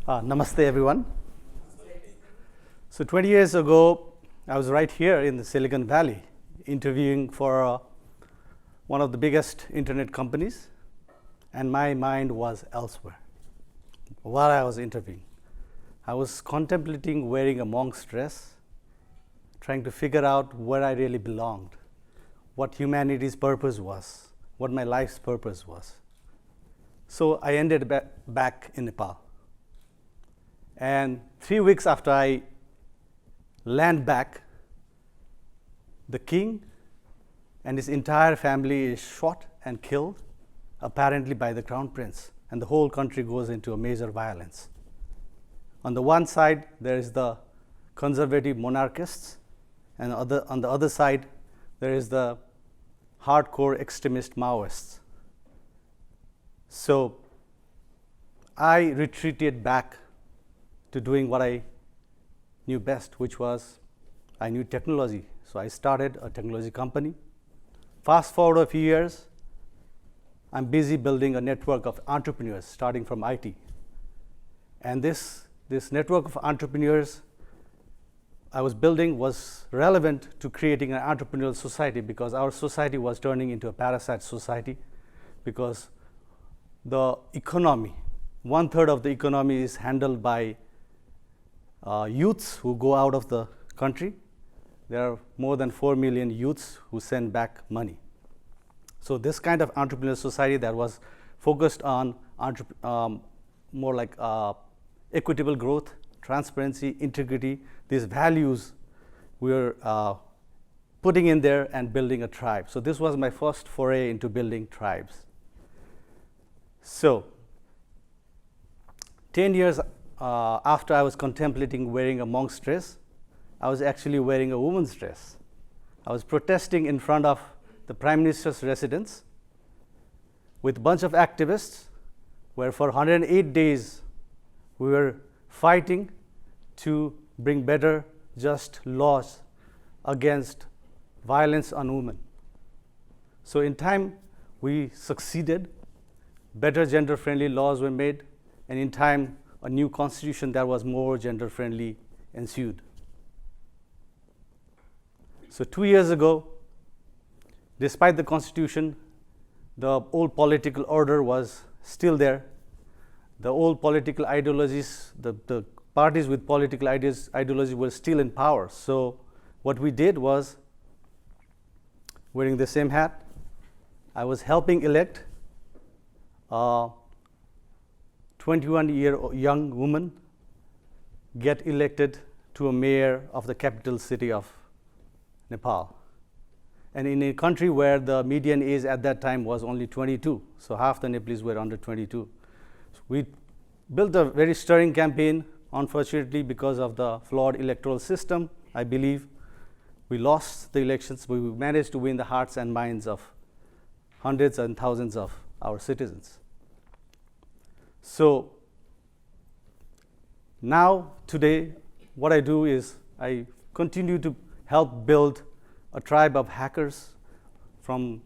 Namaste, everyone. So 20 years ago, I was right here in the Silicon Valley interviewing for one of the biggest internet companies, and my mind was elsewhere. While I was interviewing, I was contemplating wearing a monk's dress, trying to figure out where I really belonged, what humanity's purpose was, what my life's purpose was. So I ended back in Nepal. And 3 weeks after I land back, the king and his entire family is shot and killed, apparently by the crown prince, and the whole country goes into a major violence. On the one side, there is the conservative monarchists, and on the other side, there is the hardcore extremist Maoists. So I retreated back to doing what I knew best, which was I knew technology. So I started a technology company. Fast forward a few years, I'm busy building a network of entrepreneurs starting from IT. And this network of entrepreneurs I was building was relevant to creating an entrepreneurial society, because our society was turning into a parasite society, because the economy, 1/3 of the economy is handled by youths who go out of the country. There are more than 4 million youths who send back money. So this kind of entrepreneurial society that was focused on more like equitable growth, transparency, integrity, these values we were putting in there and building a tribe. So this was my first foray into building tribes. So 10 years after I was contemplating wearing a monk's dress, I was actually wearing a woman's dress. I was protesting in front of the Prime Minister's residence with a bunch of activists, where for 108 days we were fighting to bring better, just laws against violence on women. So in time, we succeeded. Better gender-friendly laws were made, and in time, a new constitution that was more gender-friendly ensued. So 2 years ago, despite the constitution, the old political order was still there. The old political ideologies, the parties with political ideology were still in power. So what we did was, wearing the same hat, I was helping elect a 21-year young woman get elected to a mayor of the capital city of Nepal. And in a country where the median age at that time was only 22, so half the Nepalese were under 22. So we built a very stirring campaign. Unfortunately, because of the flawed electoral system, I believe we lost the elections, but we managed to win the hearts and minds of hundreds and thousands of our citizens. So now, today, what I do is I continue to help build a tribe of hackers, from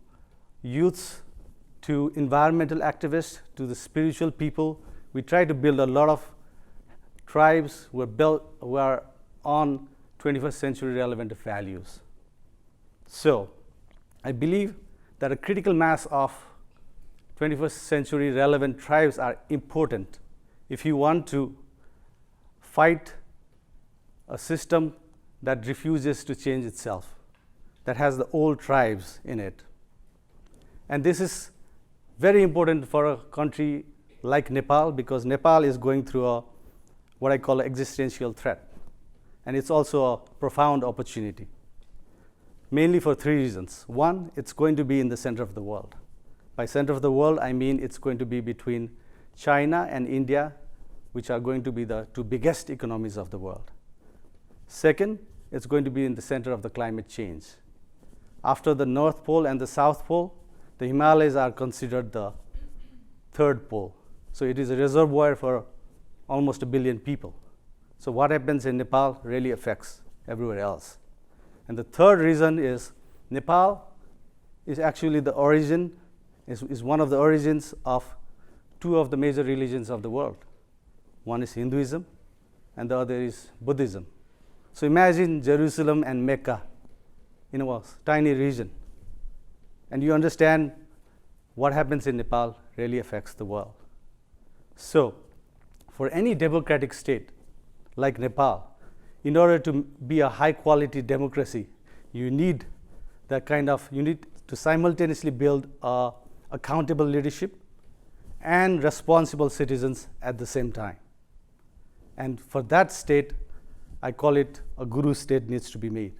youths to environmental activists to the spiritual people. We try to build a lot of tribes who are on 21st century relevant values. So I believe that a critical mass of 21st century relevant tribes are important if you want to fight a system that refuses to change itself, that has the old tribes in it. And this is very important for a country like Nepal, because Nepal is going through what I call an existential threat. And it's also a profound opportunity, mainly for 3 reasons. One, it's going to be in the center of the world. By center of the world, I mean it's going to be between China and India, which are going to be the 2 biggest economies of the world. Second, it's going to be in the center of the climate change. After the North Pole and the South Pole, the Himalayas are considered the 3rd pole. So it is a reservoir for almost 1 billion people. So what happens in Nepal really affects everywhere else. And the third reason is Nepal is actually the origin, is one of the origins of 2 of the major religions of the world, One is Hinduism, and the other is Buddhism. So imagine Jerusalem and Mecca in a tiny region, and you understand what happens in Nepal really affects the world. So for any democratic state like Nepal, in order to be a high quality democracy, you need to simultaneously build accountable leadership and responsible citizens at the same time. And for that state, I call it a guru state needs to be made.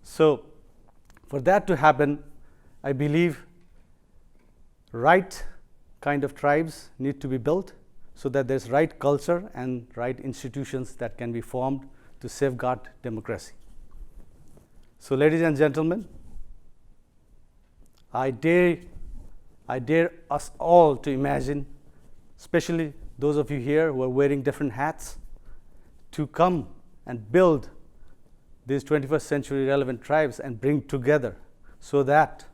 So for that to happen, I believe right kind of tribes need to be built so that there's right culture and right institutions that can be formed to safeguard democracy. So ladies and gentlemen, I dare us all to imagine, especially those of you here who are wearing different hats, to come and build these 21st century relevant tribes and bring together so that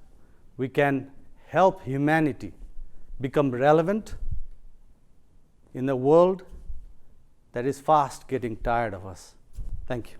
we can help humanity become relevant in a world that is fast getting tired of us. Thank you.